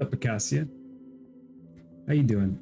Up, Acacia. How you doing?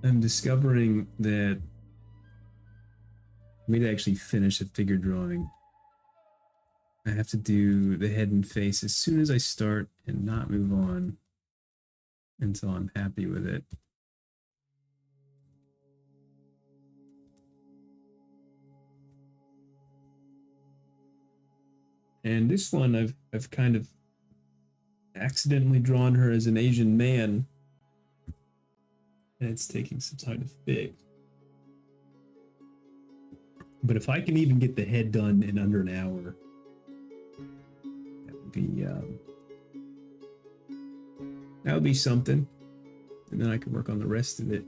I'm discovering that for me to actually finish a figure drawing, I have to do the head and face as soon as I start and not move on until I'm happy with it. And this one I've kind of accidentally drawn her as an Asian man, and it's taking some time to fix. But if I can even get the head done in under an hour, that would be something, and then I can work on the rest of it.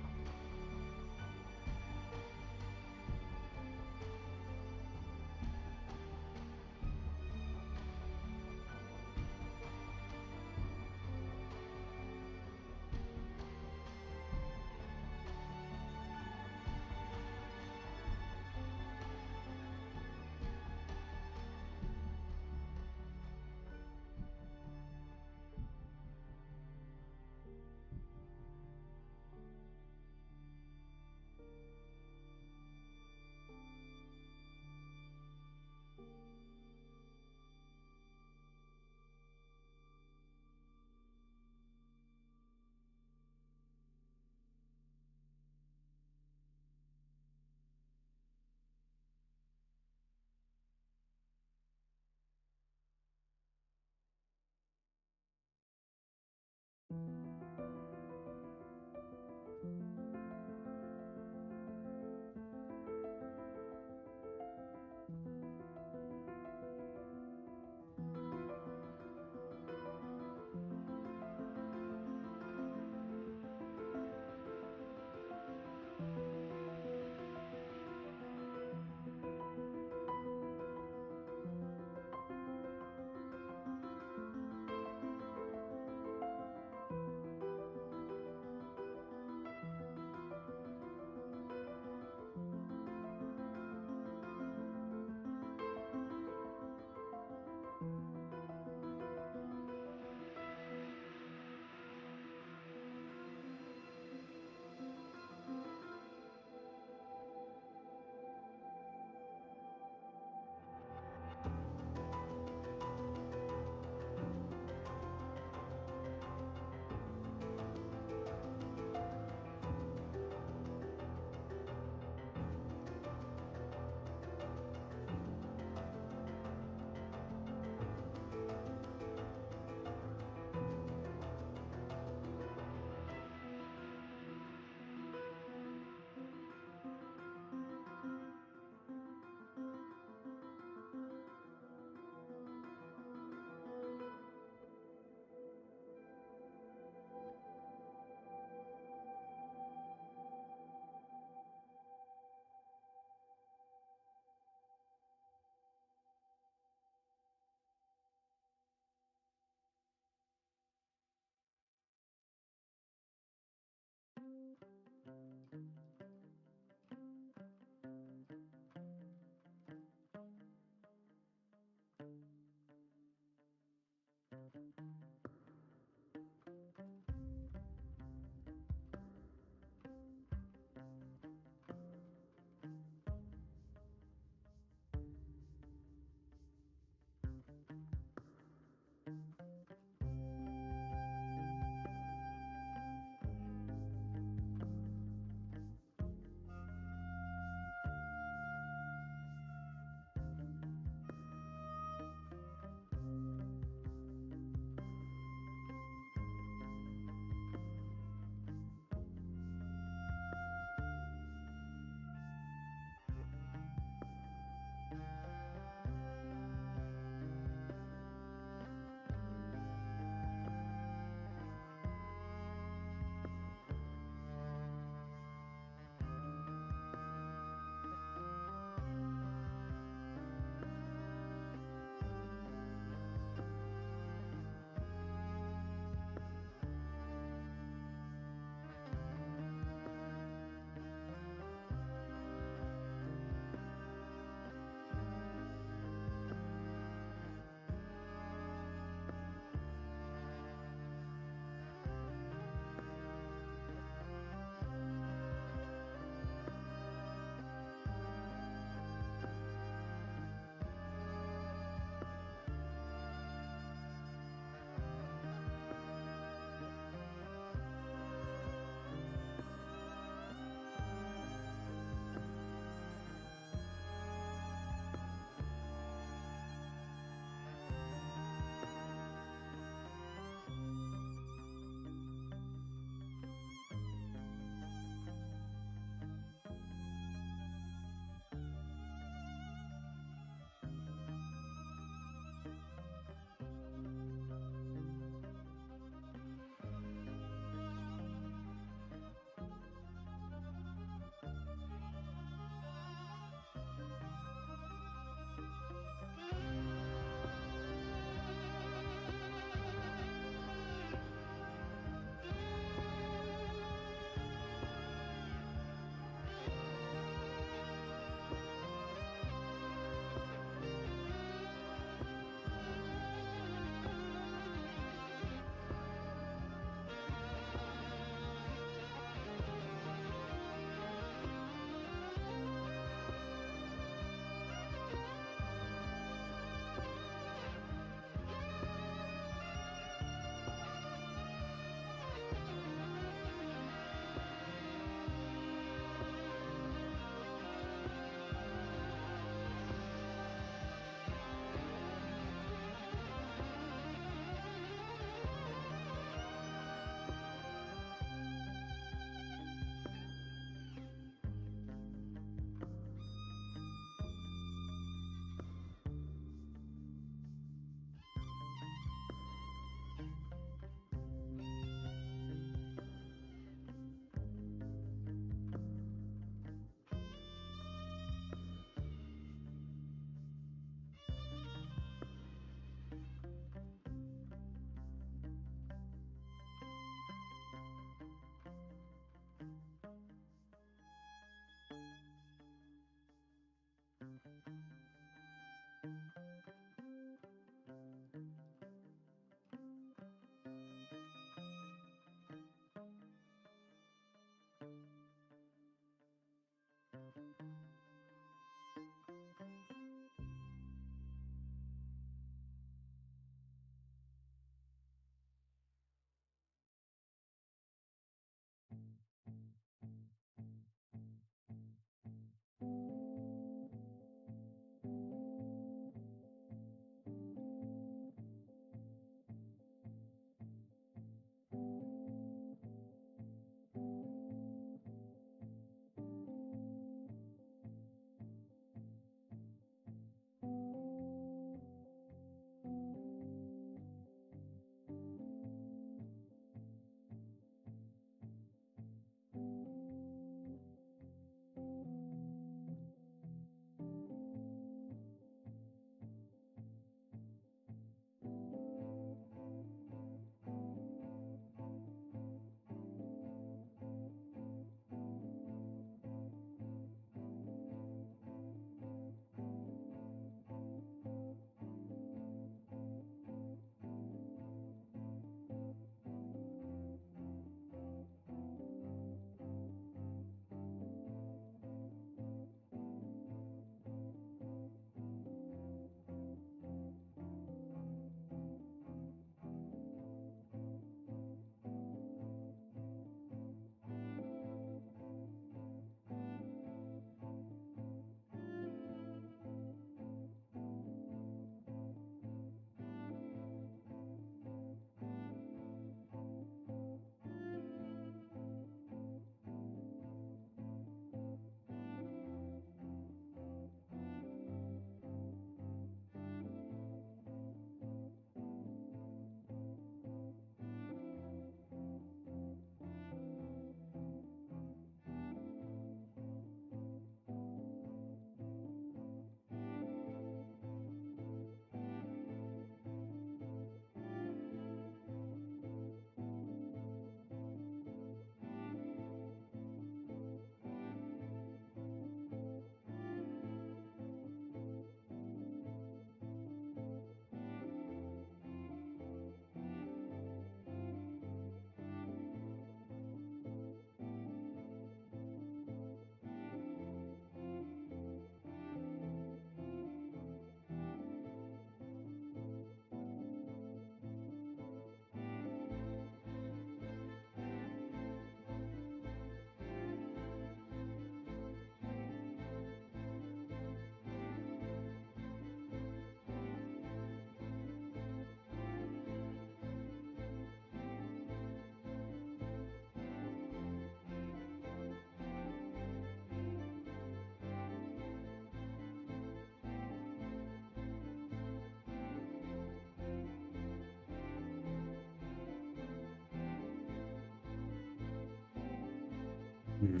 Hmm.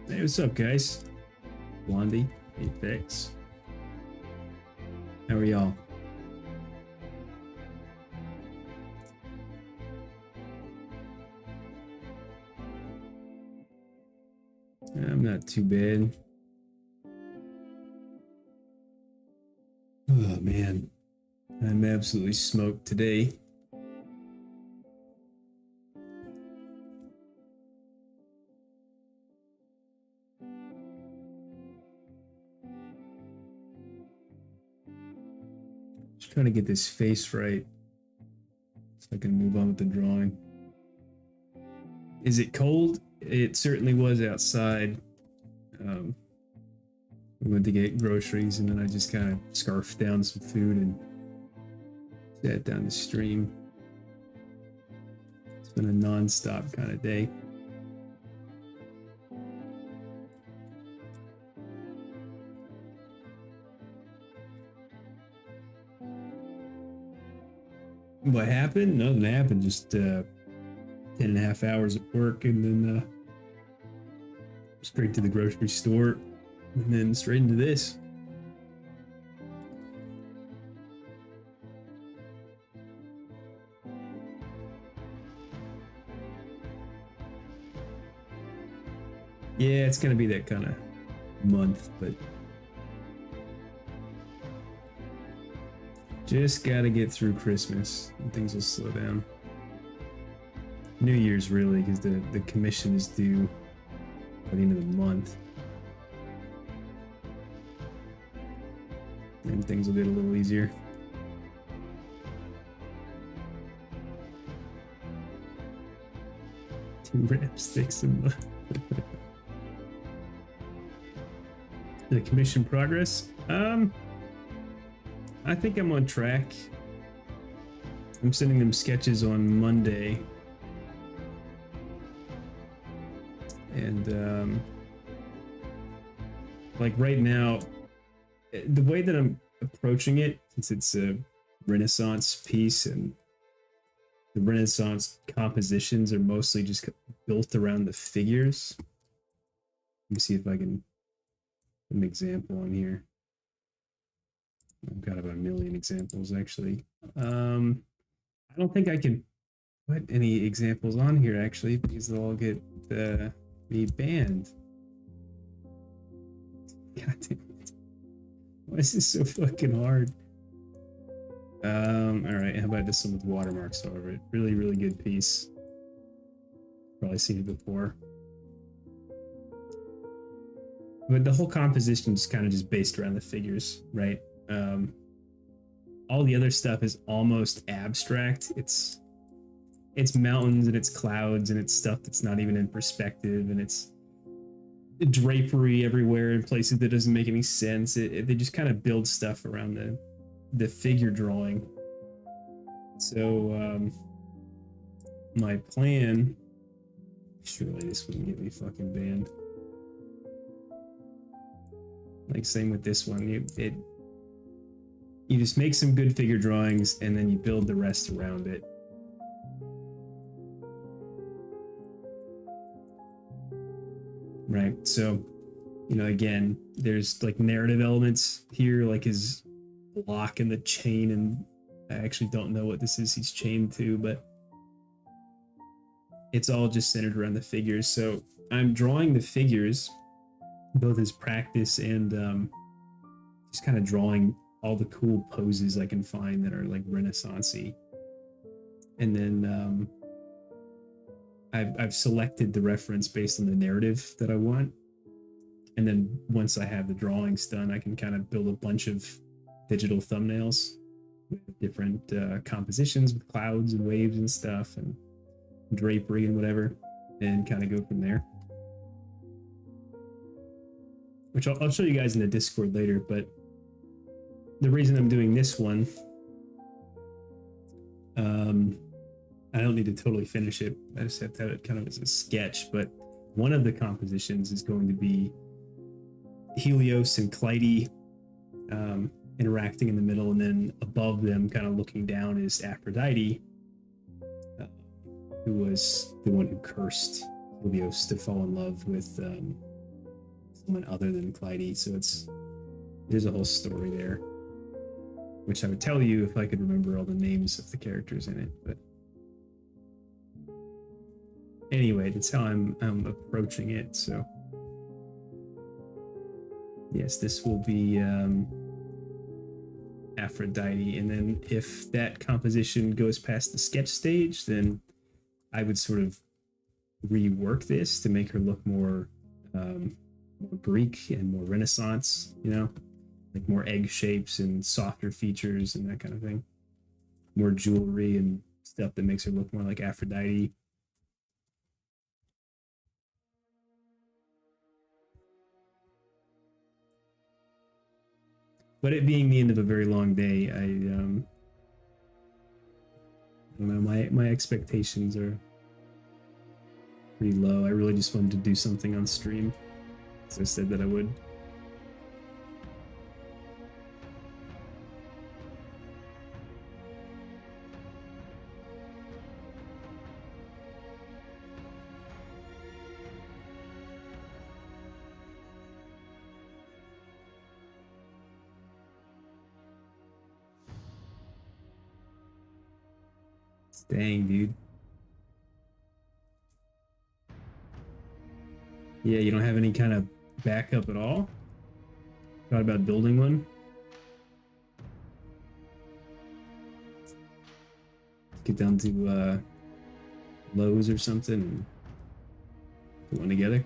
Hey, what's up, guys? Blondie, Apex. How are y'all? I'm not too bad. Oh man, I'm absolutely smoked today. Just trying to get this face right so I can move on with the drawing. Is it cold? It certainly was outside. We went to get groceries and then I just kind of scarfed down some food and sat down to stream. It's been a non-stop kind of day. What happened? Nothing happened. Just 10.5 hours of work and then straight to the grocery store and then straight into this. Yeah, it's gonna be that kind of month, but just gotta get through Christmas and things will slow down. New Year's really, because the commission is due by the end of the month. And things will get a little easier. Two rap sticks a month. The commission progress? I think I'm on track. I'm sending them sketches on Monday. And like right now, the way that I'm approaching it, since it's a Renaissance piece and the Renaissance compositions are mostly just built around the figures. Let me see if I can put an example on here. I've got about a million examples actually. I don't think I can put any examples on here actually because they'll all get me banned. God damn it. Why is this so fucking hard? All right, how about this one with watermarks over it? Really, really good piece. Probably seen it before. But the whole composition is kind of just based around the figures, right? All the other stuff is almost abstract. It's mountains and it's clouds and it's stuff that's not even in perspective and it's drapery everywhere in places that doesn't make any sense. They just kind of build stuff around the figure drawing. So my plan, surely this wouldn't get me fucking banned. Like same with this one, you just make some good figure drawings and then you build the rest around it. Right, so you know, again, there's like narrative elements here, like his lock in the chain, and I actually don't know what this is he's chained to, but it's all just centered around the figures. So I'm drawing the figures, both as practice and just kind of drawing all the cool poses I can find that are like Renaissance-y. And then I've selected the reference based on the narrative that I want. And then once I have the drawings done, I can kind of build a bunch of digital thumbnails with different compositions with clouds and waves and stuff and drapery and whatever, and kind of go from there. Which I'll show you guys in the Discord later, but the reason I'm doing this one, I don't need to totally finish it. I just have to have it kind of as a sketch. But one of the compositions is going to be Helios and Clytie interacting in the middle, and then above them, kind of looking down, is Aphrodite, who was the one who cursed Helios to fall in love with someone other than Clytie. So there's a whole story there, which I would tell you if I could remember all the names of the characters in it. But anyway, that's how I'm approaching it. So yes, this will be Aphrodite, and then if that composition goes past the sketch stage, then I would sort of rework this to make her look more Greek and more Renaissance, you know, like more egg shapes and softer features and that kind of thing, more jewelry and stuff that makes her look more like Aphrodite. But it being the end of a very long day, I don't know, my expectations are pretty low. I really just wanted to do something on stream, as I said that I would. Dang, dude. Yeah, you don't have any kind of backup at all? Thought about building one? Get down to Lowe's or something and put one together?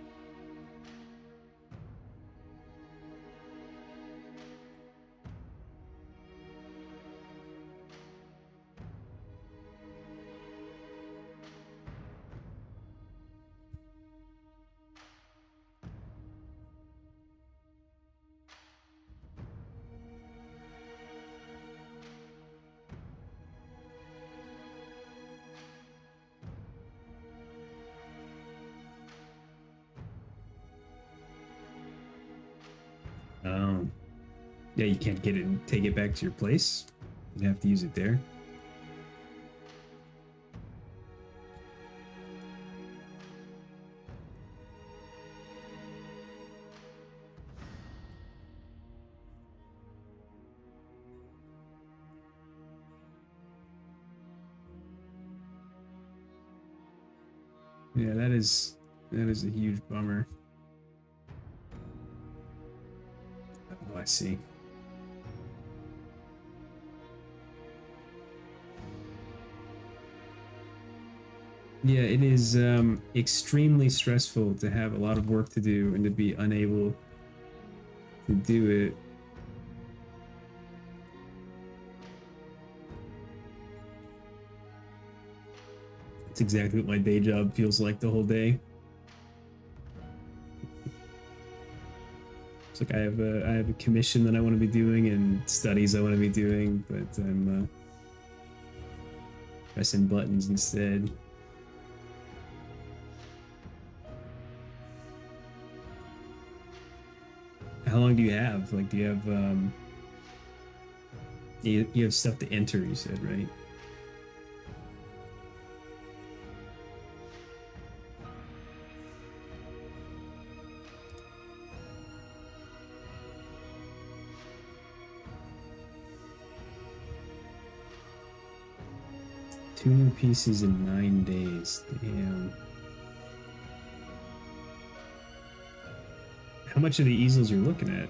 Yeah, you can't get it and take it back to your place. You have to use it there. Yeah, that is a huge bummer. Oh, I see. Yeah, it is extremely stressful to have a lot of work to do and to be unable to do it. It's exactly what my day job feels like the whole day. It's like I have a commission that I want to be doing and studies I want to be doing, but I'm pressing buttons instead. How long do you have? Like, do you have you have stuff to enter? You said, right? Two new pieces in 9 days. Damn. How much of the easels you're looking at?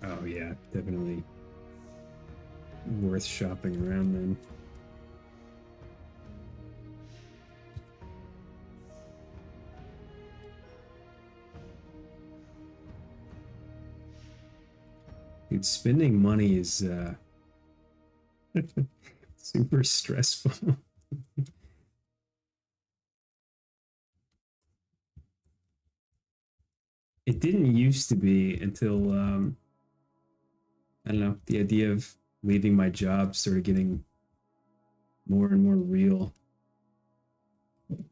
Oh yeah, definitely worth shopping around then. Dude, spending money is super stressful. It didn't used to be until I don't know, the idea of leaving my job started getting more and more real. And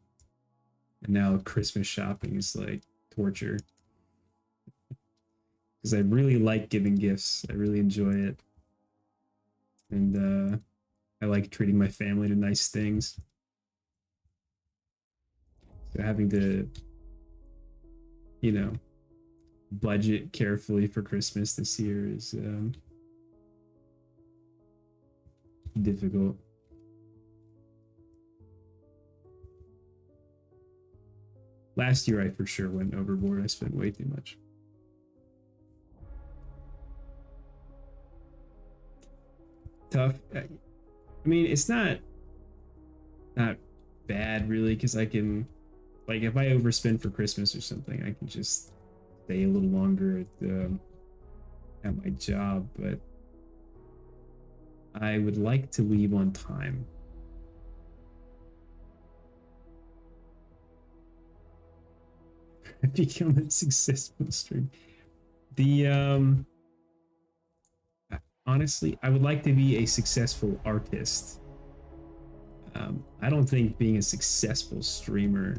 now Christmas shopping is like torture because I really like giving gifts. I really enjoy it. And I like treating my family to nice things. So having to, you know, budget carefully for Christmas this year is difficult. Last year, I for sure went overboard. I spent way too much. Tough. I mean, it's not bad really because I can, like, if I overspend for Christmas or something, I can just stay a little longer at my job. But I would like to leave on time. Become a successful stream. The honestly, I would like to be a successful artist. I don't think being a successful streamer.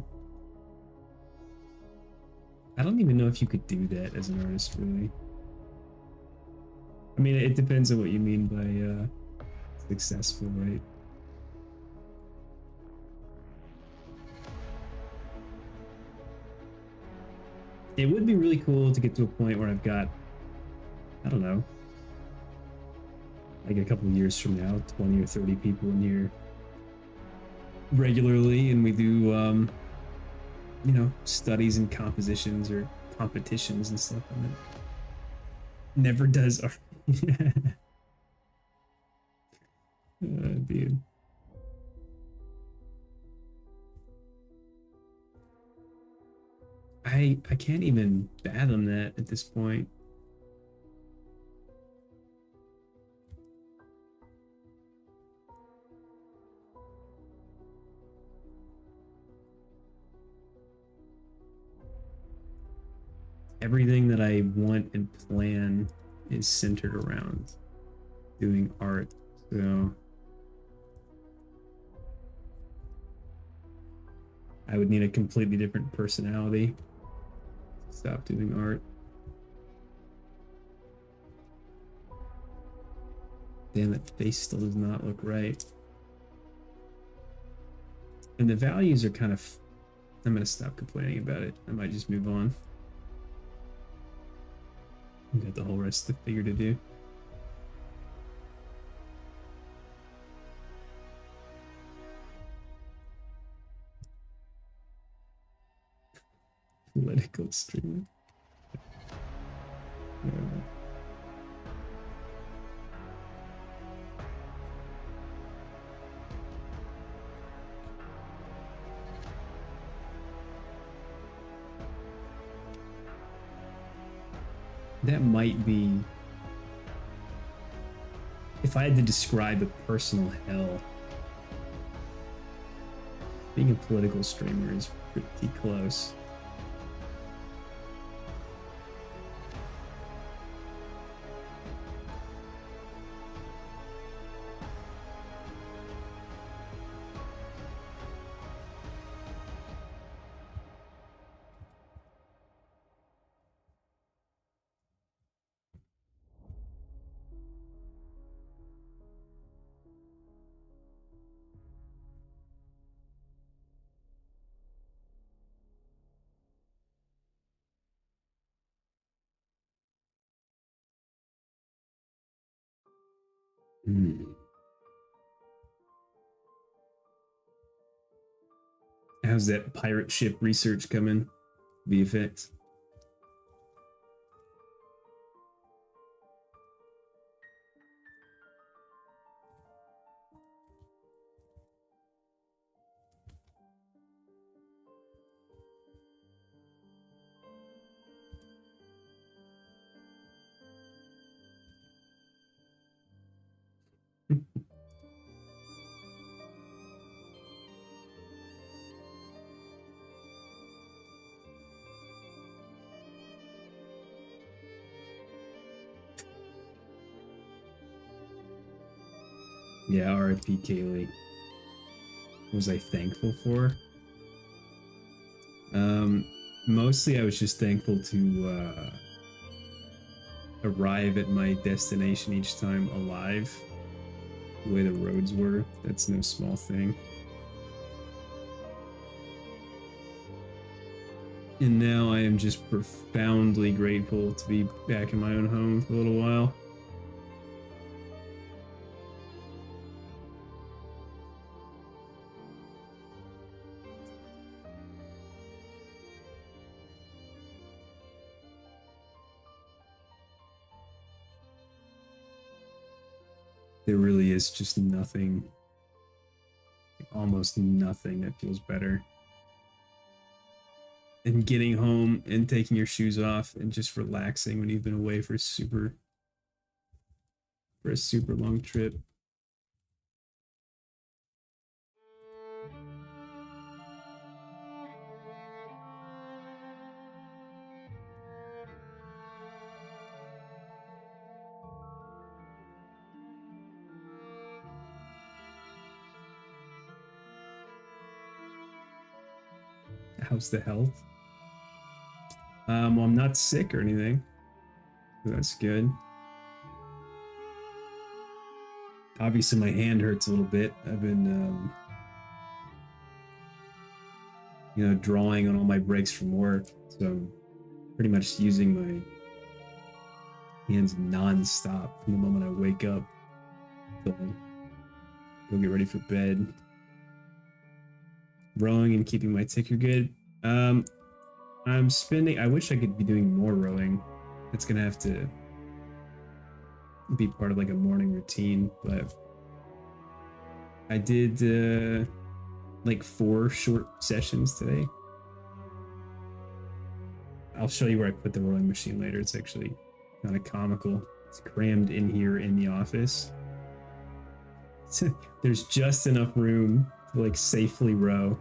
I don't even know if you could do that as an artist, really. I mean, it depends on what you mean by successful, right? It would be really cool to get to a point where I've got, I don't know, like a couple of years from now, 20 or 30 people in here regularly, and we do, you know, studies and compositions or competitions and stuff. And it never does art. Dude. I can't even fathom that at this point. Everything that I want and plan is centered around doing art. So I would need a completely different personality to stop doing art. Damn, that face still does not look right. And the values are kind of... I'm going to stop complaining about it. I might just move on. I've got the whole rest of the figure to do. Political streamer. That might be, if I had to describe a personal hell, being a political streamer is pretty close. How's that pirate ship research coming? VFX. Yeah, R.I.P. Kaylee. What was I thankful for? Mostly I was just thankful to arrive at my destination each time alive. The way the roads were, that's no small thing. And now I am just profoundly grateful to be back in my own home for a little while. There really is just nothing, almost nothing that feels better. And getting home and taking your shoes off and just relaxing when you've been away for a super long trip. How's the health? Well, I'm not sick or anything. So that's good. Obviously, my hand hurts a little bit. I've been, drawing on all my breaks from work. So I'm pretty much using my hands non-stop from the moment I wake up till I go get ready for bed. Rowing and keeping my ticker good. I'm spending. I wish I could be doing more rowing. It's gonna have to be part of like a morning routine, but I did like 4 short sessions today. I'll show you where I put the rowing machine later. It's actually kind of comical. It's crammed in here in the office. There's just enough room to like safely row,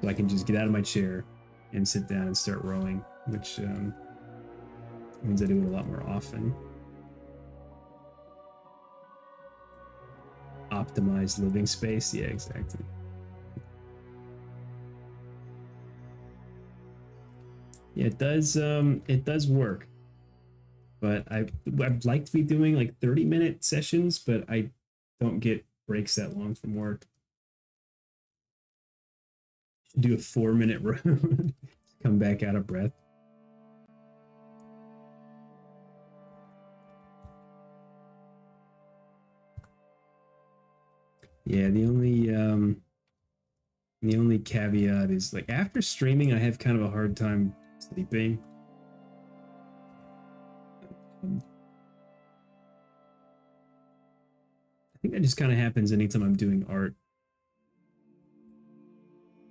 so I can just get out of my chair and sit down and start rowing, which means I do it a lot more often. Optimized living space, yeah, exactly. Yeah, it does work, but I'd like to be doing like 30-minute sessions, but I don't get breaks that long from work. Do a 4-minute row, come back out of breath. Yeah, the only caveat is like after streaming, I have kind of a hard time sleeping. I think that just kind of happens anytime I'm doing art,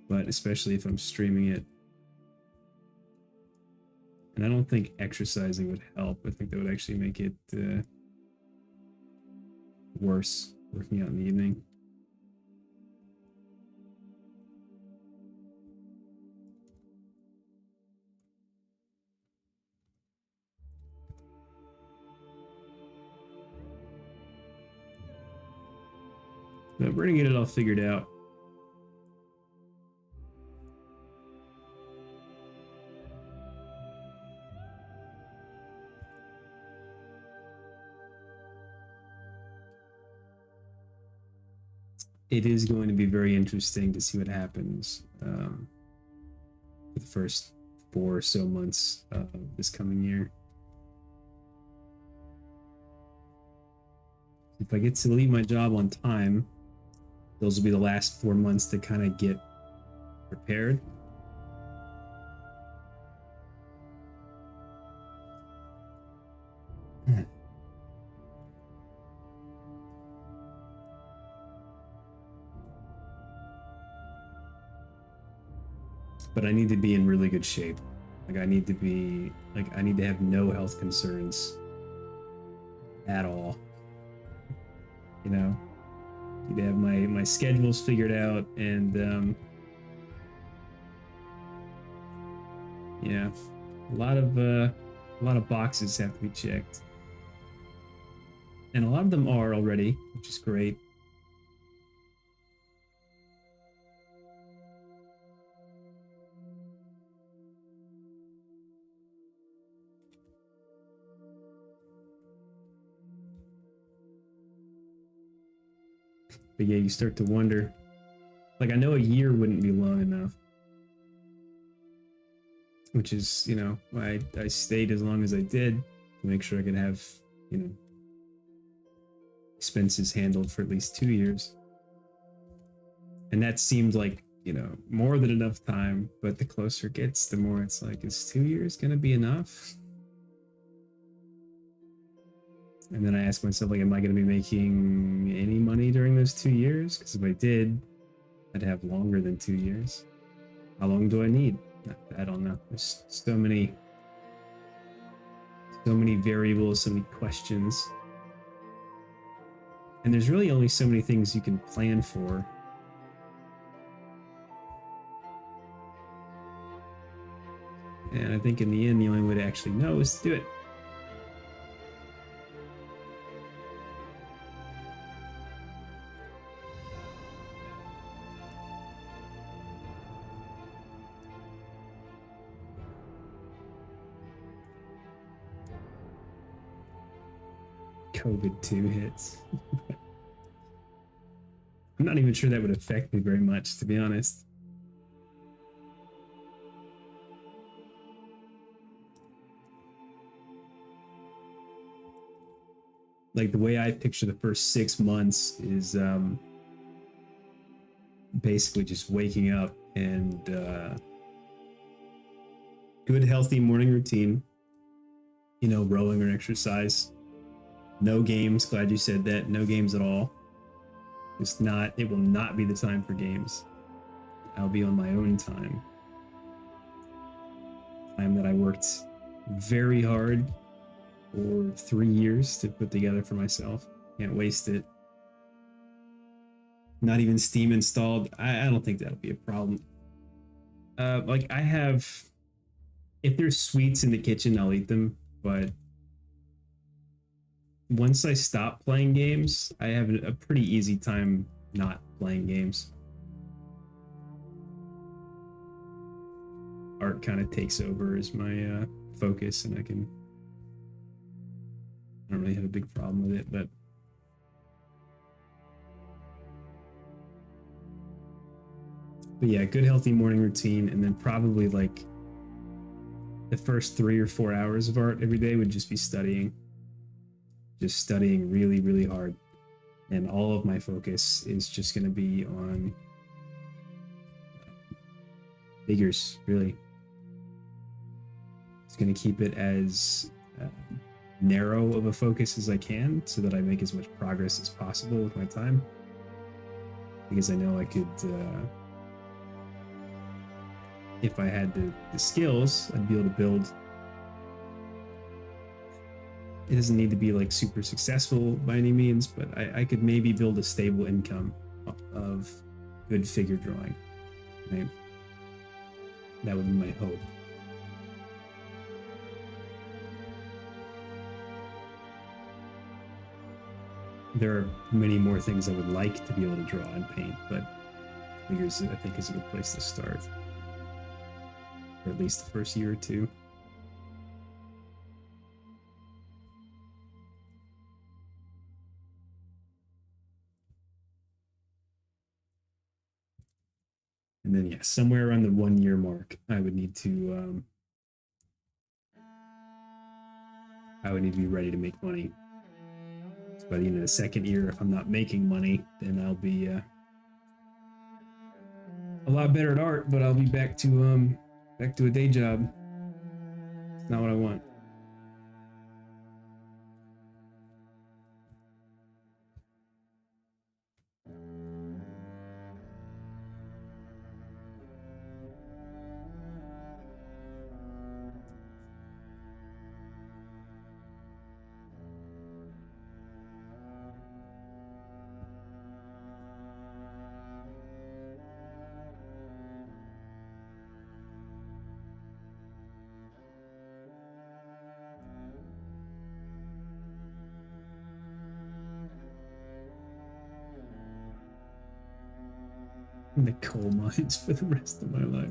but especially if I'm streaming it. And I don't think exercising would help. I think that would actually make it worse working out in the evening. But we're gonna get it all figured out. It is going to be very interesting to see what happens for the first 4 or so months of this coming year. If I get to leave my job on time, those will be the last 4 months to kind of get prepared. But I need to be in really good shape. Like I need to have no health concerns at all. You know, I need to have my schedules figured out, and yeah, a lot of boxes have to be checked. And a lot of them are already, which is great. But yeah, you start to wonder. Like, I know a year wouldn't be long enough, which is, you know, why I stayed as long as I did to make sure I could have, you know, expenses handled for at least 2 years. And that seemed like, you know, more than enough time. But the closer it gets, the more it's like, is 2 years going to be enough? And then I ask myself, like, am I going to be making any money during those 2 years? Because if I did, I'd have longer than 2 years. How long do I need? I don't know. There's so many variables, so many questions. And there's really only so many things you can plan for. And I think in the end, the only way to actually know is to do it. COVID 2 hits. I'm not even sure that would affect me very much, to be honest. Like, the way I picture the first 6 months is basically just waking up and good healthy morning routine, you know, rowing or exercise. No games, glad you said that. No games at all. It will not be the time for games. I'll be on my own time. Time that I worked very hard for 3 years to put together for myself. Can't waste it. Not even Steam installed. I don't think that'll be a problem. Like, I have, if there's sweets in the kitchen, I'll eat them. But once I stop playing games, I have a pretty easy time not playing games. Art kind of takes over as my focus, and I don't really have a big problem with it, but yeah, good healthy morning routine, and then probably like the first 3 or 4 hours of art every day would just be studying. Just studying really, really hard. And all of my focus is just going to be on figures, really. It's going to keep it as narrow of a focus as I can so that I make as much progress as possible with my time. Because I know I could, if I had the skills, I'd be able to build. It doesn't need to be like super successful by any means, but I could maybe build a stable income of good figure drawing. Right? That would be my hope. There are many more things I would like to be able to draw and paint, but figures, I think, is a good place to start. Or at least the first year or two. And then, yeah, somewhere around the 1 year mark, I would need to be ready to make money. So by the end of the second year, if I'm not making money, then I'll be a lot better at art, but I'll be back to a day job. It's not what I want. in the coal mines for the rest of my life.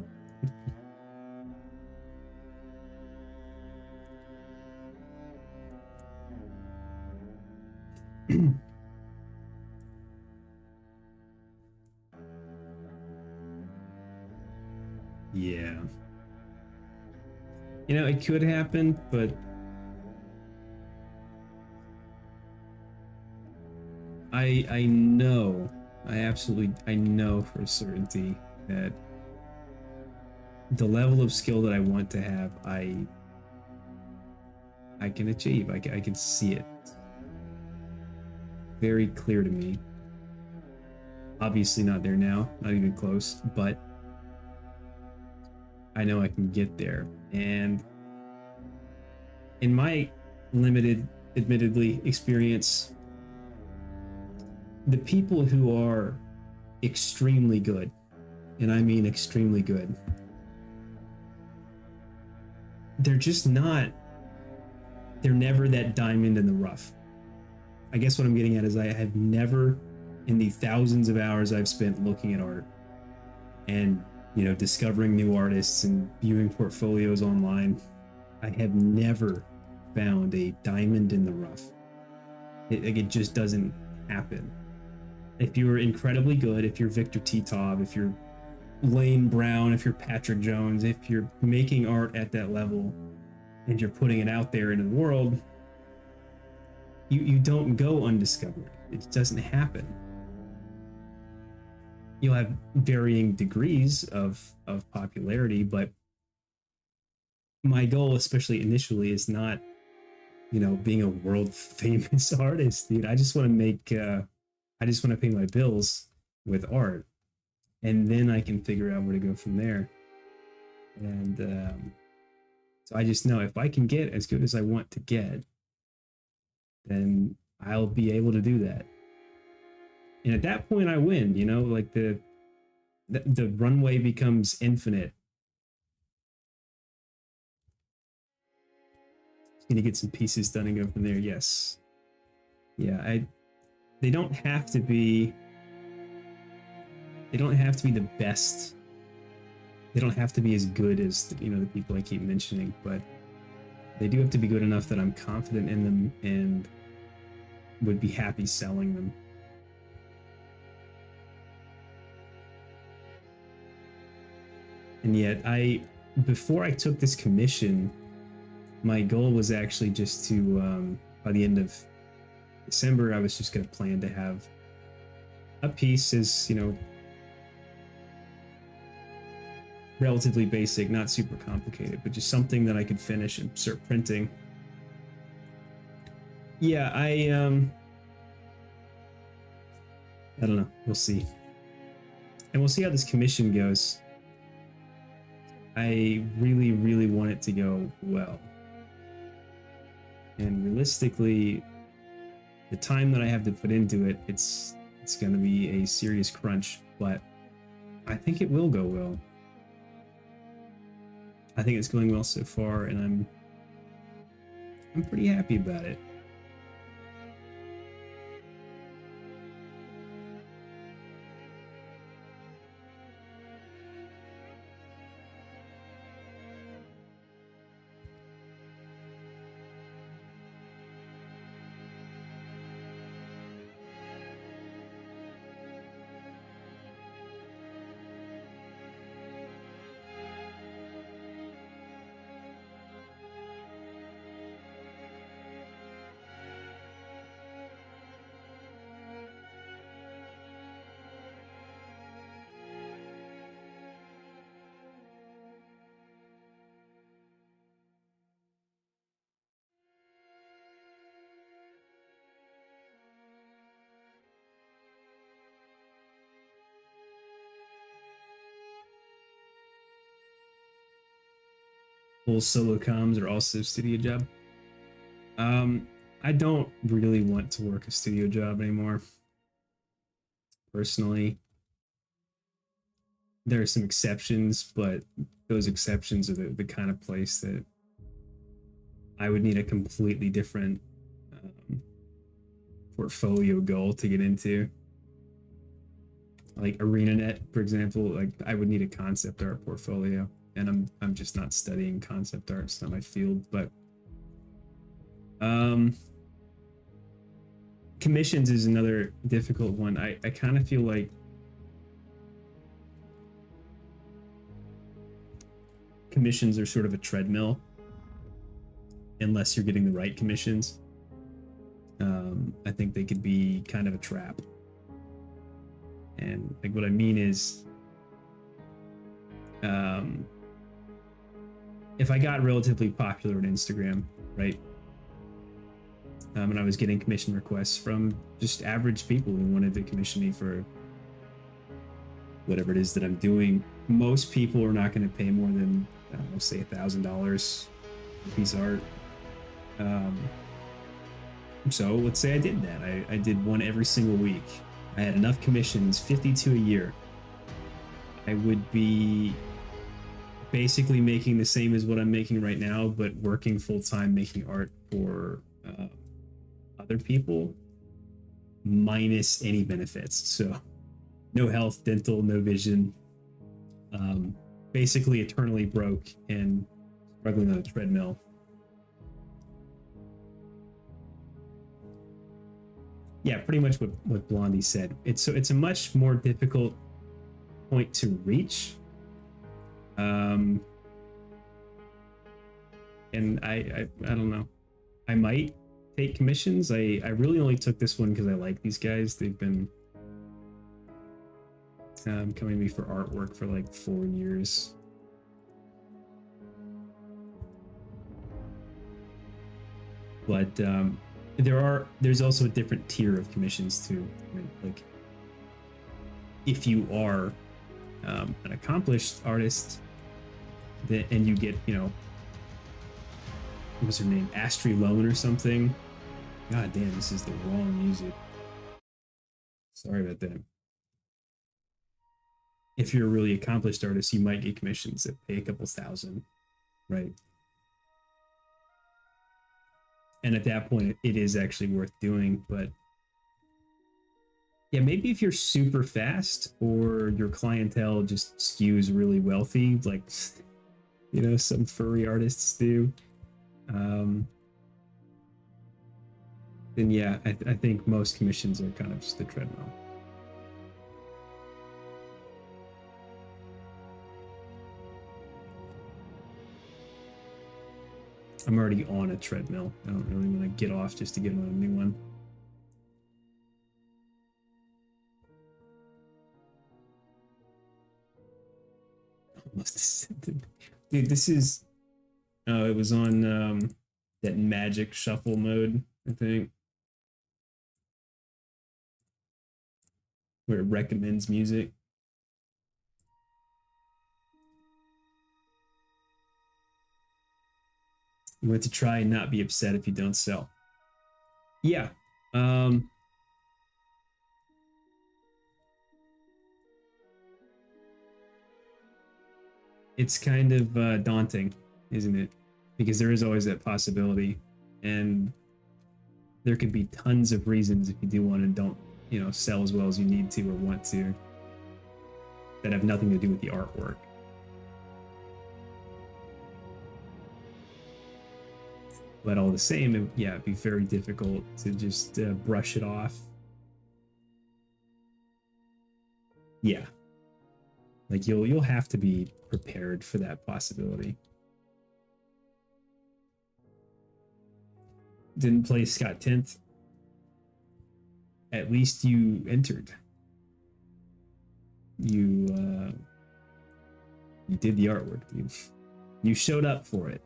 Yeah. You know, it could happen, but I know, I know for certainty that the level of skill that I want to have, I can achieve. I can see it very clear to me. Obviously not there now, not even close, but I know I can get there. And in my limited, admittedly, experience, the people who are extremely good, and I mean extremely good, they're just not, they're never that diamond in the rough. I guess what I'm getting at is I have never, in the thousands of hours I've spent looking at art and, you know, discovering new artists and viewing portfolios online, I have never found a diamond in the rough. It just doesn't happen. If you're incredibly good, if you're Victor Titov, if you're Lane Brown, if you're Patrick Jones, if you're making art at that level and you're putting it out there into the world, you don't go undiscovered. It doesn't happen. You'll have varying degrees of popularity, but my goal, especially initially, is not, you know, being a world famous artist, dude. I just want to make I just want to pay my bills with art, and then I can figure out where to go from there. And so I just know if I can get as good as I want to get, then I'll be able to do that. And at that point, I win. You know, like the runway becomes infinite. Just gonna get some pieces done and go from there. Yes, yeah. They don't have to be. They don't have to be the best. They don't have to be as good as, you know, the people I keep mentioning, but they do have to be good enough that I'm confident in them and would be happy selling them. And yet, before I took this commission, my goal was actually just to, by the end of December, I was just going to plan to have a piece as, you know, relatively basic, not super complicated, but just something that I could finish and start printing. Yeah, I don't know. We'll see. And we'll see how this commission goes. I really, really want it to go well. And realistically, the time that I have to put into it, it's going to be a serious crunch, but I think it will go well. I think it's going well so far, and I'm pretty happy about it. Full solo comms are also studio job. I don't really want to work a studio job anymore. Personally, there are some exceptions, but those exceptions are the kind of place that I would need a completely different portfolio goal to get into. like ArenaNet, for example. Like I would need a concept art portfolio, and I'm just not studying concept art. It's not my field. But um, commissions is another difficult one. I kind of feel like commissions are sort of a treadmill unless you're getting the right commissions. I think they could be kind of a trap. And like what I mean is, if I got relatively popular on Instagram, right? And I was getting commission requests from just average people who wanted to commission me for whatever it is that I'm doing. Most people are not going to pay more than, I don't know, say $1,000 for a piece of art. So let's say I did that. I did one every single week. I had enough commissions, 52 a year. I would be basically making the same as what I'm making right now, but working full time making art for other people, minus any benefits. So no health, dental, no vision. Basically eternally broke and struggling on a treadmill. Yeah, pretty much what Blondie said. It's a much more difficult point to reach. And I don't know. I might take commissions. I really only took this one because I like these guys. They've been coming to me for artwork for like 4 years. But there's also a different tier of commissions too. Right? Like if you are an accomplished artist, and you get, you know, what was her name, Astri Lone or something. God damn, this is the wrong music. Sorry about that. If you're a really accomplished artist, you might get commissions that pay a couple thousand, right? And at that point, it is actually worth doing. But yeah, maybe if you're super fast or your clientele just skews really wealthy, like, you know, some furry artists do, then yeah, I think most commissions are kind of just a treadmill. I'm already on a treadmill. I don't really want to get off just to get on a new one. Dude, this is, oh, it was on that magic shuffle mode, I think, where it recommends music. You want to try and not be upset if you don't sell. Yeah. It's kind of daunting, isn't it? Because there is always that possibility, and there could be tons of reasons if you do want to don't, you know, sell as well as you need to or want to, that have nothing to do with the artwork. But all the same, yeah, it'd be very difficult to just brush it off. Yeah, like you'll have to be prepared for that possibility. Didn't play Scott 10th. At least you entered. You did the artwork. You showed up for it.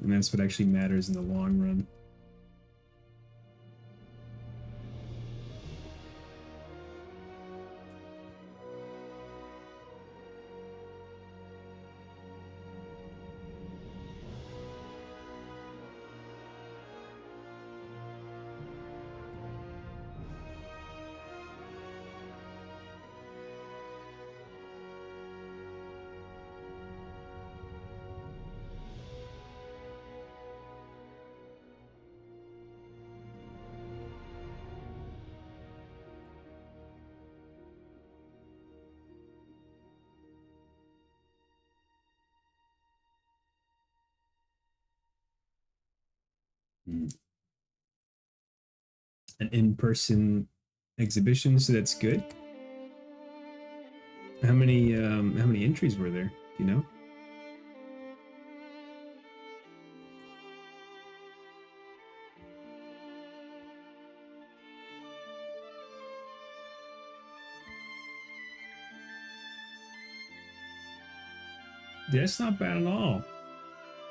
And that's what actually matters in the long run. An in-person exhibition, so that's good. How many entries were there? Do you know? That's not bad at all.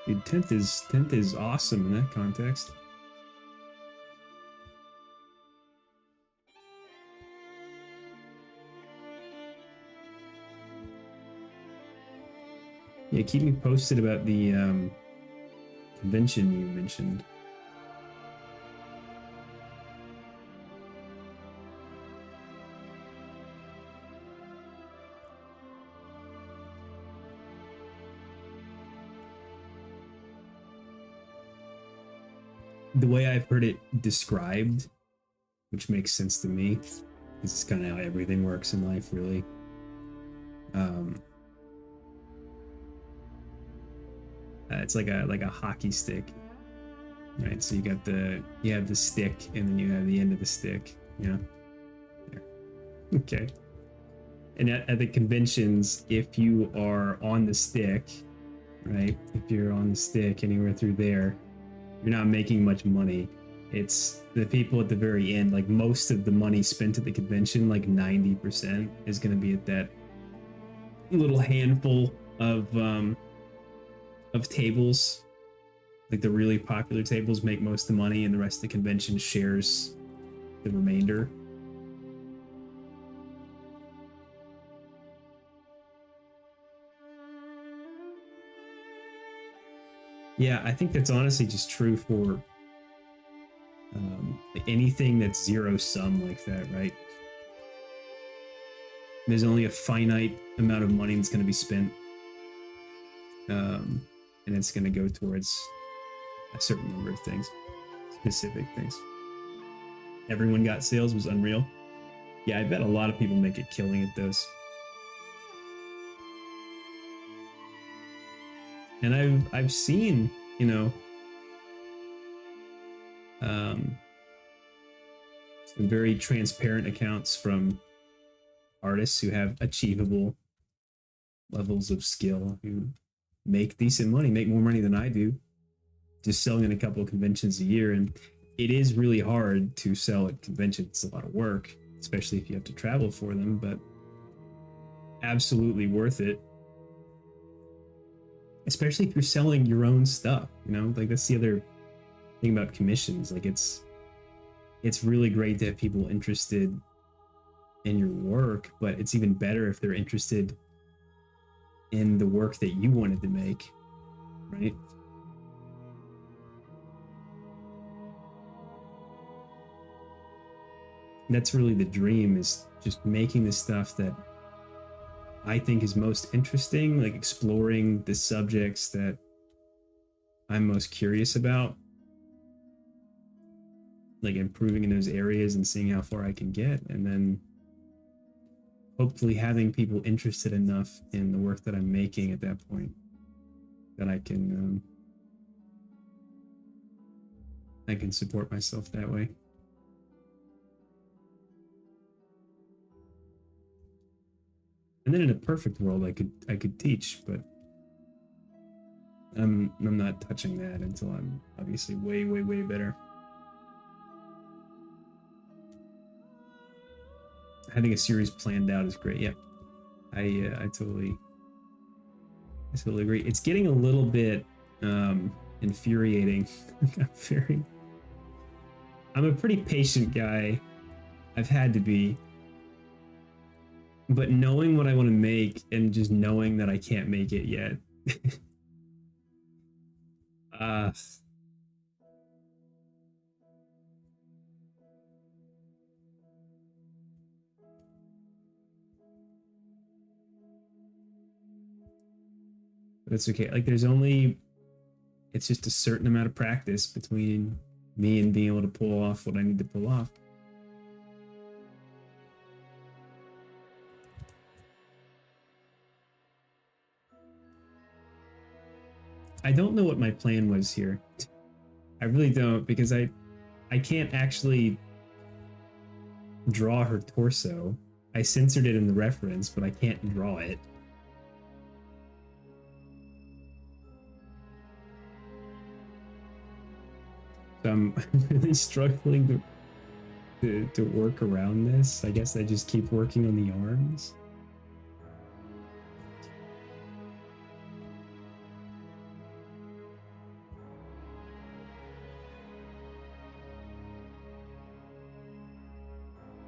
Dude, 10th is awesome in that context. Yeah, keep me posted about the convention you mentioned. The way I've heard it described, which makes sense to me, because it's kind of how everything works in life, really. It's like a hockey stick, right? So you have the stick, and then you have the end of the stick. Yeah. There. Okay. And at the conventions, if you are on the stick, right? If you're on the stick anywhere through there, you're not making much money. It's the people at the very end, like most of the money spent at the convention, like 90% is going to be at that little handful of tables. Like the really popular tables make most of the money, and the rest of the convention shares the remainder. Yeah, I think that's honestly just true for anything that's zero sum like that, right? There's only a finite amount of money that's going to be spent, and it's going to go towards a certain number of things, specific things. Everyone got sales was unreal. Yeah, I bet a lot of people make a killing at those. And I've seen, you know, some very transparent accounts from artists who have achievable levels of skill, who make decent money, make more money than I do, just selling in a couple of conventions a year. And it is really hard to sell at conventions. It's a lot of work, especially if you have to travel for them, but absolutely worth it. Especially if you're selling your own stuff, you know, like that's the other thing about commissions. Like it's really great to have people interested in your work, but it's even better if they're interested in the work that you wanted to make, right? That's really the dream, is just making the stuff that I think is most interesting, like exploring the subjects that I'm most curious about, like improving in those areas and seeing how far I can get, and then hopefully having people interested enough in the work that I'm making at that point that I can support myself that way. And then in a perfect world, I could teach, but I'm not touching that until I'm obviously way better. Having a series planned out is great. Yeah, I totally agree. It's getting a little bit infuriating. I'm a pretty patient guy. I've had to be. But knowing what I want to make and just knowing that I can't make it yet. uh but it's okay. Like it's just a certain amount of practice between me and being able to pull off what I need to pull off. I don't know what my plan was here. I really don't, because I can't actually draw her torso. I censored it in the reference, but I can't draw it. So I'm really struggling to work around this. I guess I just keep working on the arms.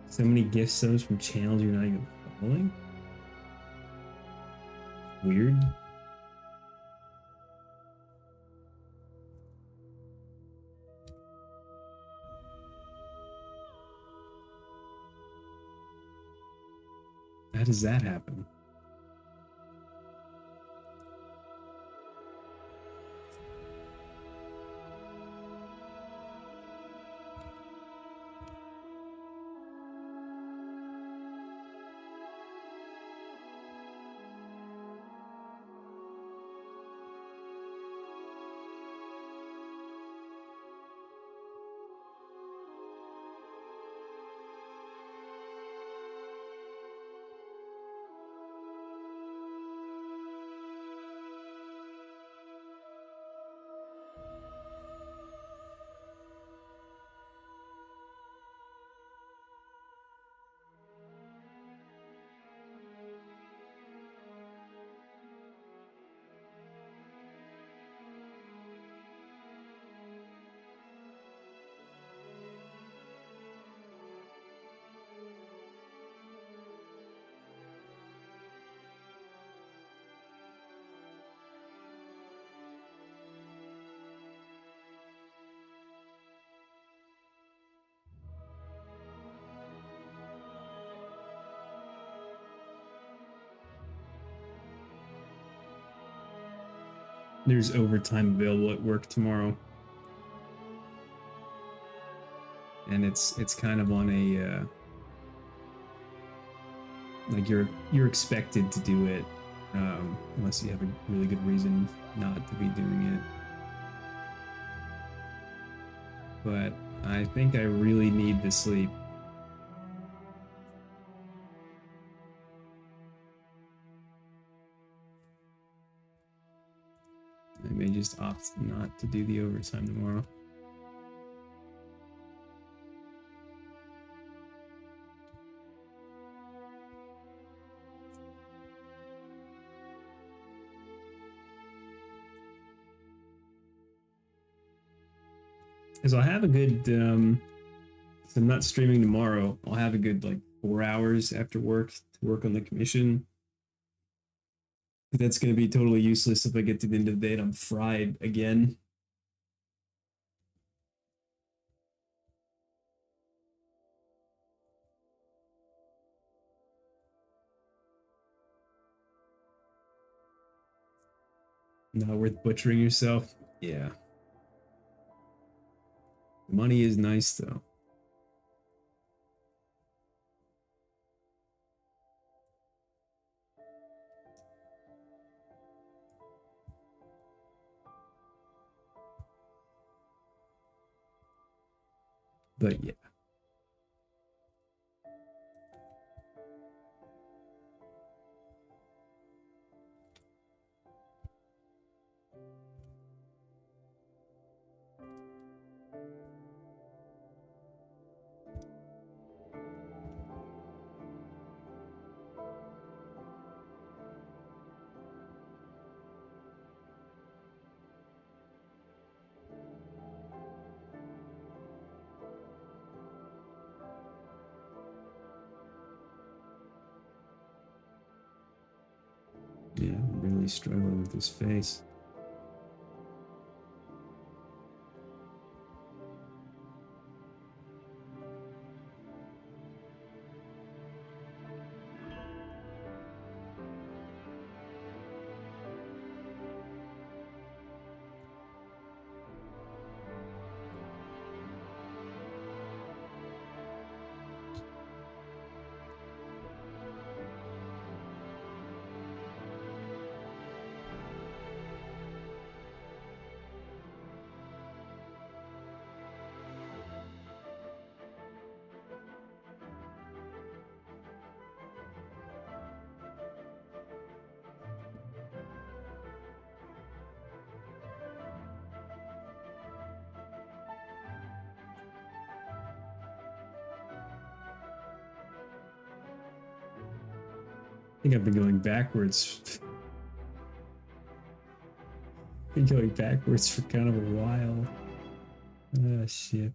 So many gift subs from channels you're not even following? Weird. How does that happen? There's overtime available at work tomorrow. And it's kind of on a like you're expected to do it unless you have a really good reason not to be doing it. But I think I really need the sleep. I may just opt not to do the overtime tomorrow. Because I'll have a good so I'm not streaming tomorrow. I'll have a good like 4 hours after work to work on the commission. But that's going to be totally useless if I get to the end of the day and I'm fried again. Not worth butchering yourself. Yeah. Money is nice though. But yeah. Yeah, I'm really struggling with his face. think I've been going backwards. Been going backwards for kind of a while. Ah, shit.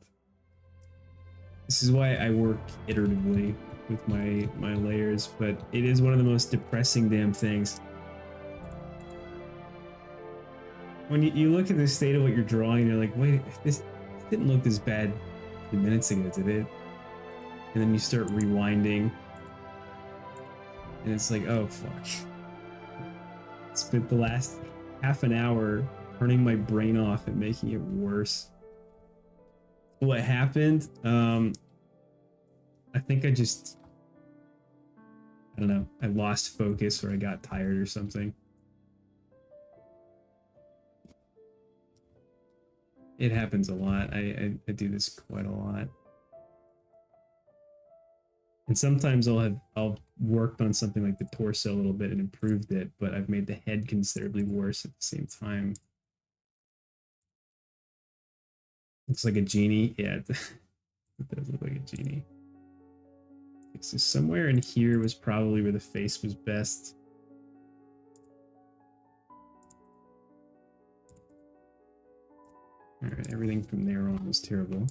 This is why I work iteratively with my layers, but it is one of the most depressing damn things. When you look at the state of what you're drawing, you're like, wait, this didn't look this bad 2 minutes ago, did it? And then you start rewinding, and it's like, oh fuck. Spent the last half an hour turning my brain off and making it worse. What happened? I think I don't know, I lost focus or I got tired or something. It happens a lot. I do this quite a lot. And sometimes I'll worked on something like the torso a little bit and improved it, but I've made the head considerably worse at the same time. Looks like a genie. Yeah, it does look like a genie. Okay, so somewhere in here was probably where the face was best. All right, everything from there on was terrible.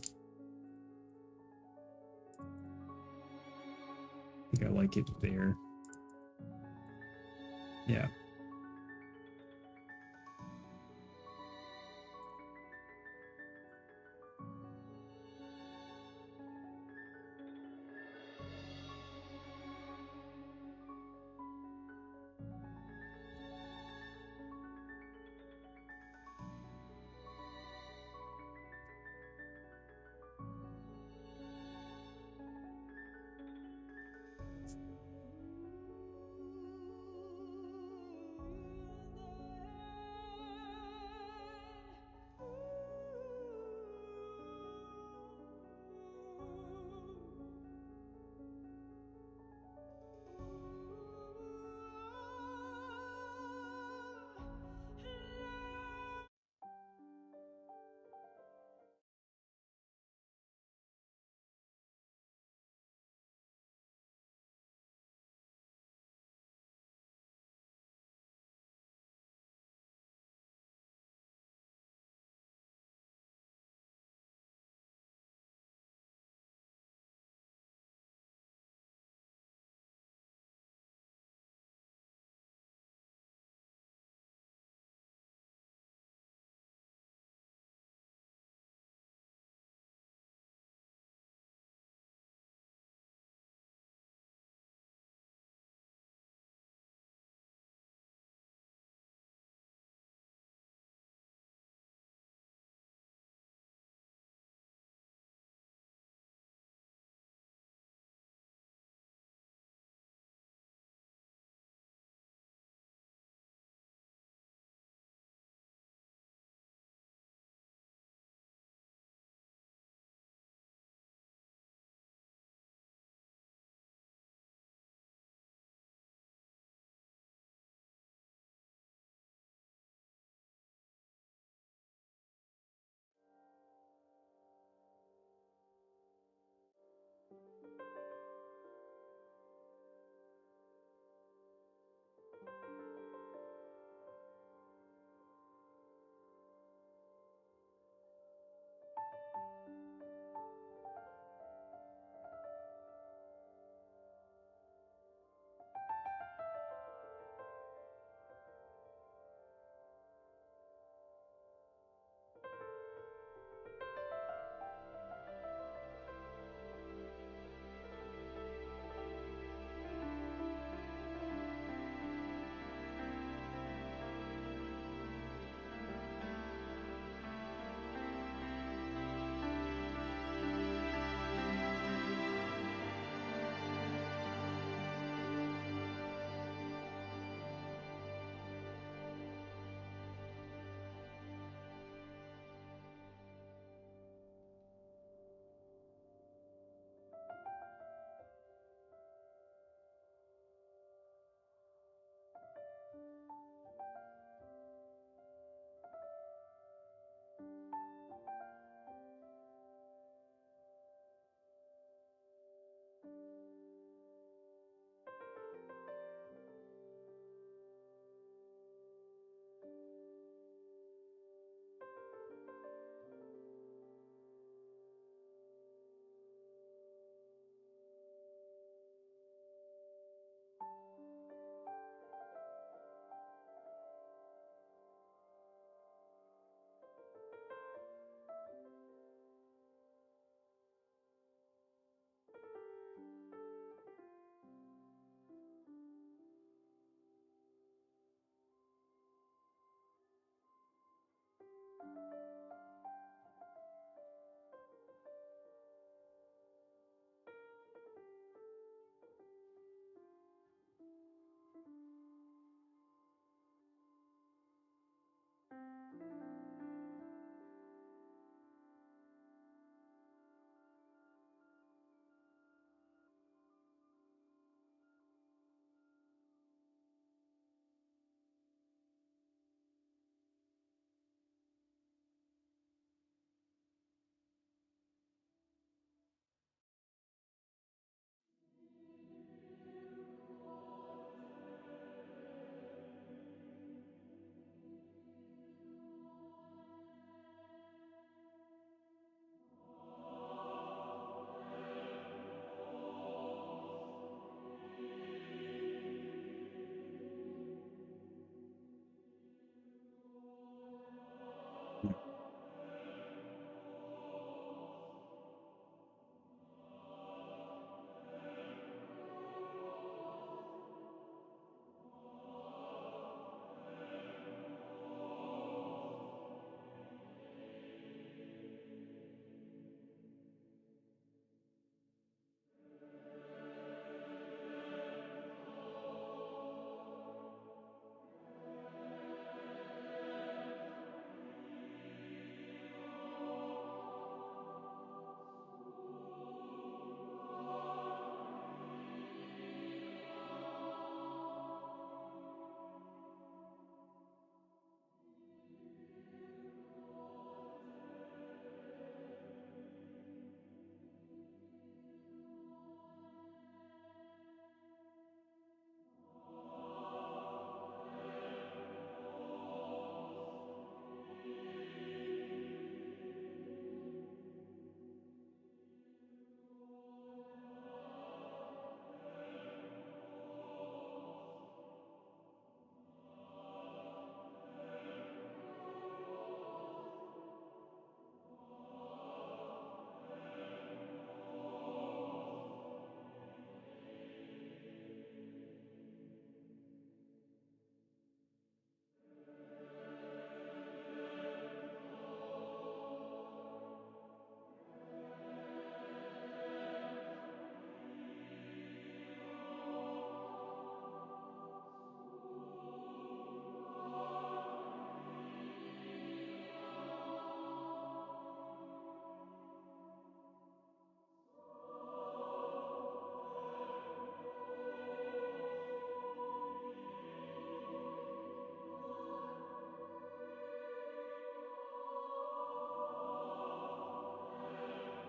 I think I like it there. Yeah.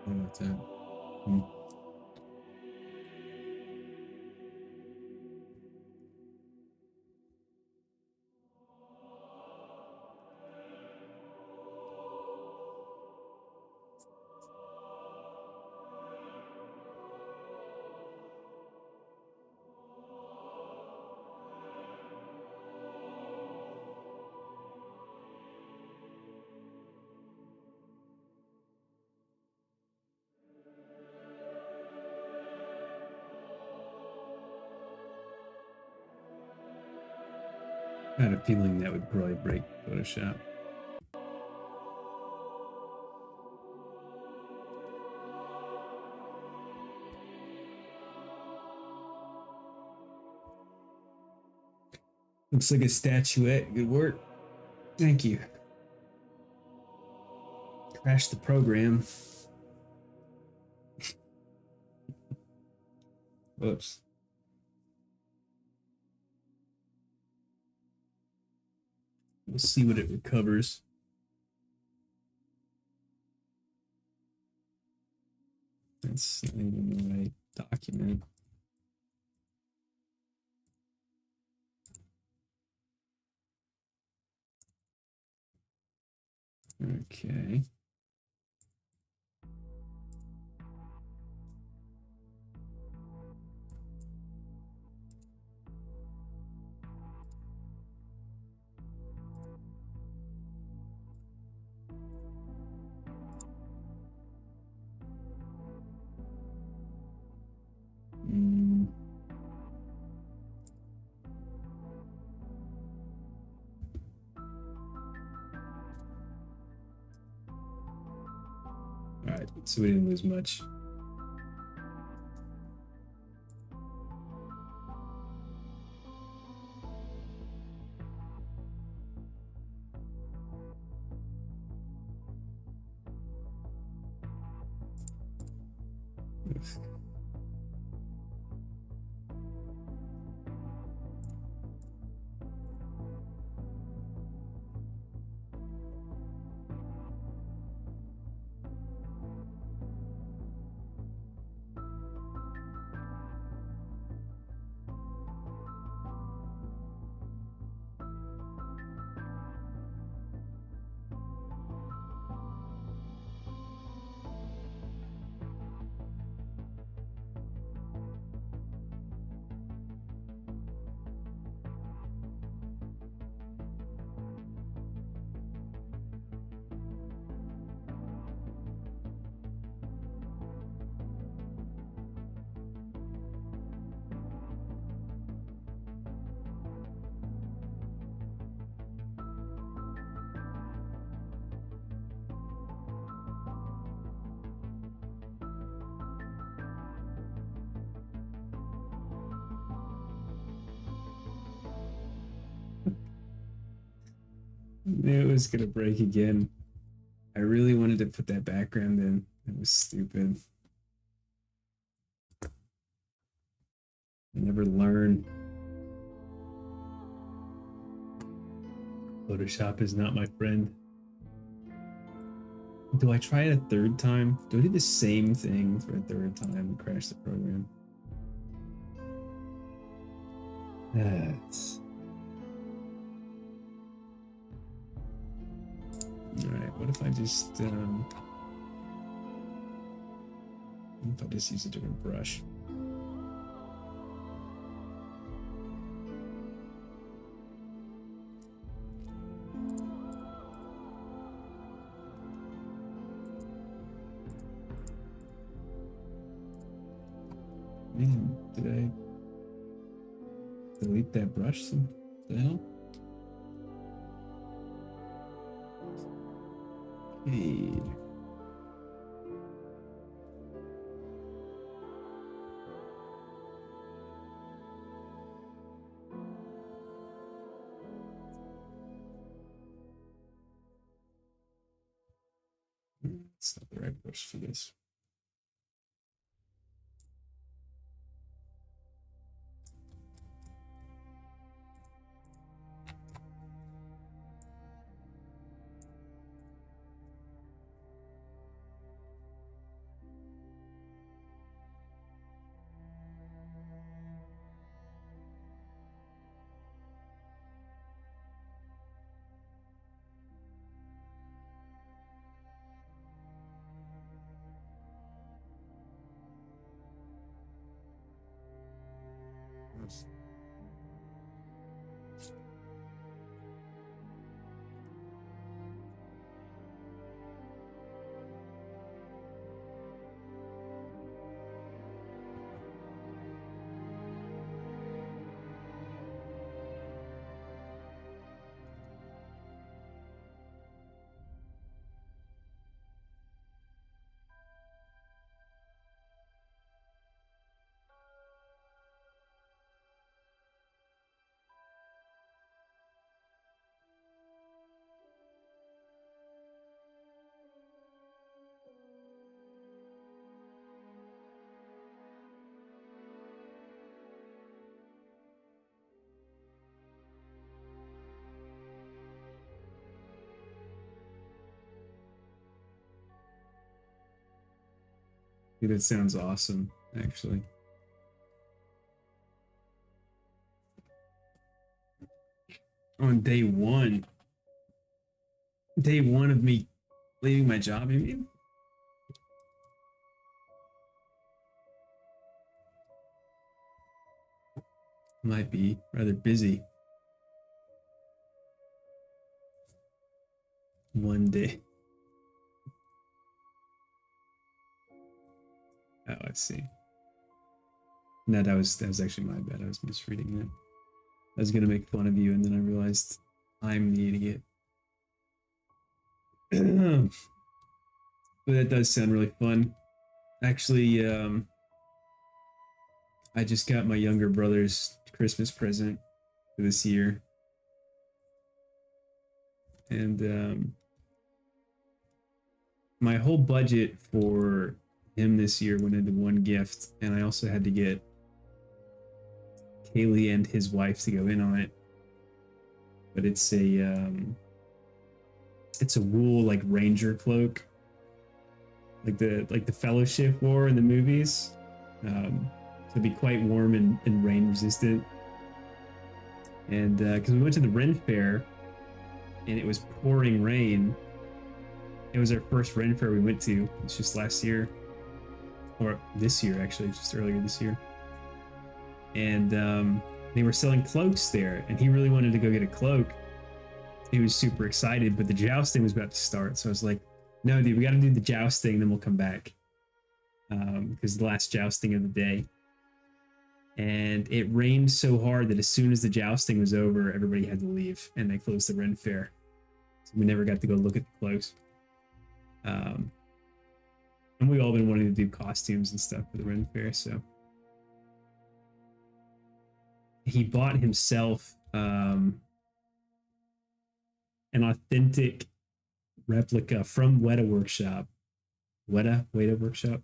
What about that? Hmm. I had a feeling that would probably break Photoshop. Looks like a statuette. Good work. Thank you. Crash the program. Whoops. We'll see what it recovers. That's not even the right document. Okay. Mm. All right, so we didn't lose much. Knew it was gonna break again. I really wanted to put that background in. It was stupid. I never learn. Photoshop is not my friend. Do I try it a third time? Do I do the same thing for a third time and crash the program? That's... All right, what if I just use a different brush? Man, did I delete that brush? What the hell? Hey. It's not the right brush for this. Dude, that sounds awesome, actually. On day one of me leaving my job, you mean? Might be rather busy. One day. Oh, I see. No, that was actually my bad. I was misreading that. I was gonna make fun of you, and then I realized I'm the idiot. But that does sound really fun. Actually, I just got my younger brother's Christmas present for this year. And my whole budget for him this year went into one gift, and I also had to get Kaylee and his wife to go in on it. But it's a wool like ranger cloak, like the Fellowship wore in the movies. So it'd be quite warm and rain resistant. And because we went to the Ren Fair, and it was pouring rain. It was our first Ren Fair we went to. It's just last year, or this year actually, just earlier this year. And they were selling cloaks there, and he really wanted to go get a cloak. He was super excited, but the jousting was about to start, so I was like, "No, dude, we got to do the jousting, then we'll come back." Because the last jousting of the day. And it rained so hard that as soon as the jousting was over, everybody had to leave, and they closed the Ren Fair. So we never got to go look at the cloaks. And we've all been wanting to do costumes and stuff for the Ren Fair, so he bought himself an authentic replica from Weta Workshop. Weta Workshop.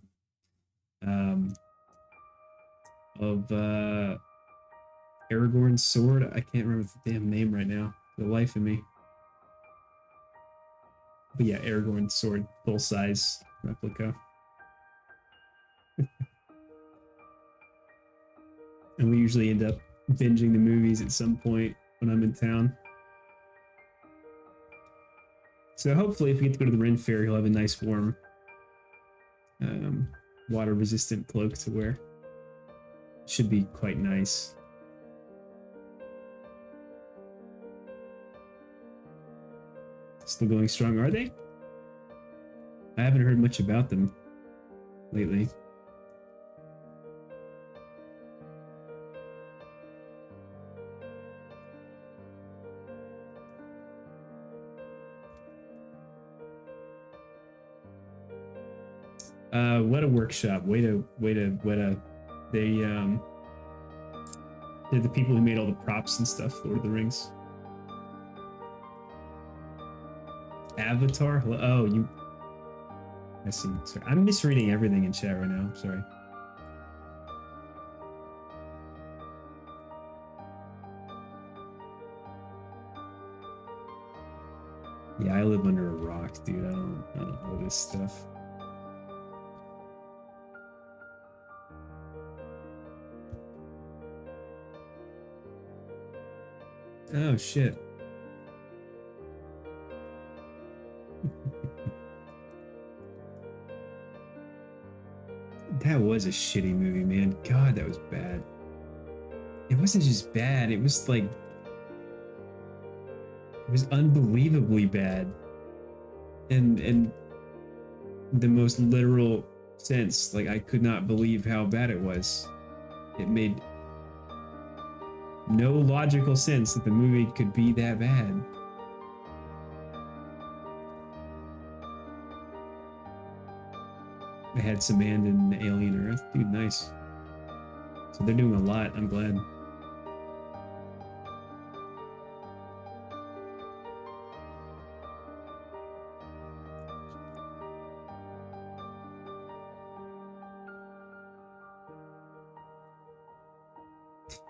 Of Aragorn's sword. I can't remember the damn name right now for the life of me. But yeah, Aragorn's sword, full size replica. And we usually end up binging the movies at some point when I'm in town. So hopefully, if we get to go to the Ren Fair, he'll have a nice, warm, water-resistant cloak to wear. Should be quite nice. Still going strong, are they? I haven't heard much about them lately. Weta Workshop. Weta. They're the people who made all the props and stuff, Lord of the Rings. Avatar? Oh, you... I see. Sorry. I'm misreading everything in chat right now. Sorry. Yeah, I live under a rock, dude. I don't know this stuff. Oh, shit. That was a shitty movie, man. God, that was bad. it wasn't just bad, it was like, it was unbelievably bad. And the most literal sense, like I could not believe how bad it was. It made no logical sense that the movie could be that bad. They had some hand in Alien Earth. Dude, nice. So they're doing a lot. I'm glad.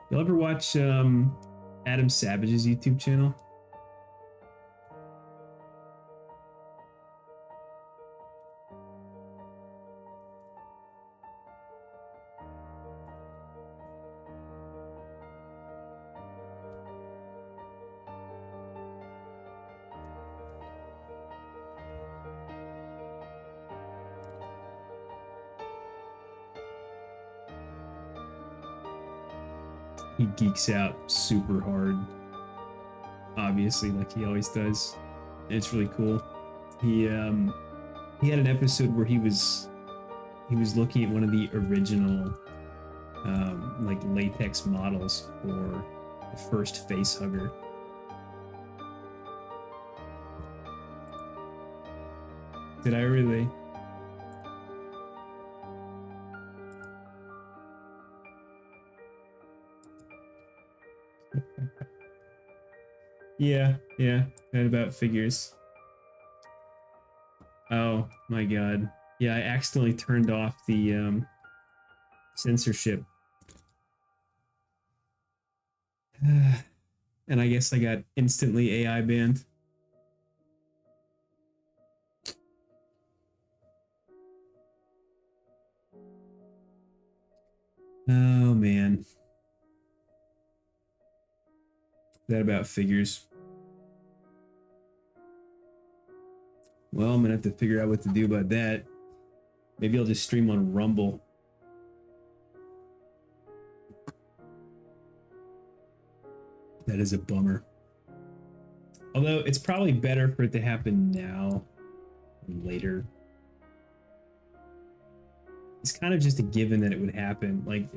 Y'all ever watch Adam Savage's YouTube channel? He geeks out super hard, obviously, like he always does. And it's really cool. He had an episode where he was looking at one of the original like latex models for the first face hugger. Did I really? Yeah, that about figures. Oh my god. Yeah, I accidentally turned off the censorship. And I guess I got instantly AI banned. Oh man. That about figures. Well, I'm gonna have to figure out what to do about that. Maybe I'll just stream on Rumble. That is a bummer. Although it's probably better for it to happen now than later. It's kind of just a given that it would happen. Like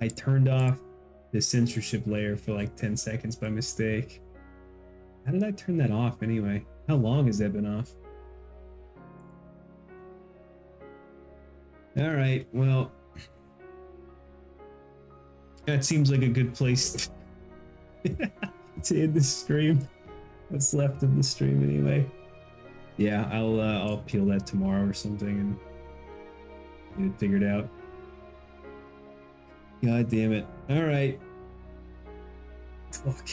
I turned off the censorship layer for like 10 seconds by mistake. How did I turn that off anyway? How long has that been off? All right, well, that seems like a good place to end the stream. What's left of the stream anyway. Yeah, I'll peel that tomorrow or something and get it figured out. God damn it. All right. Fuck.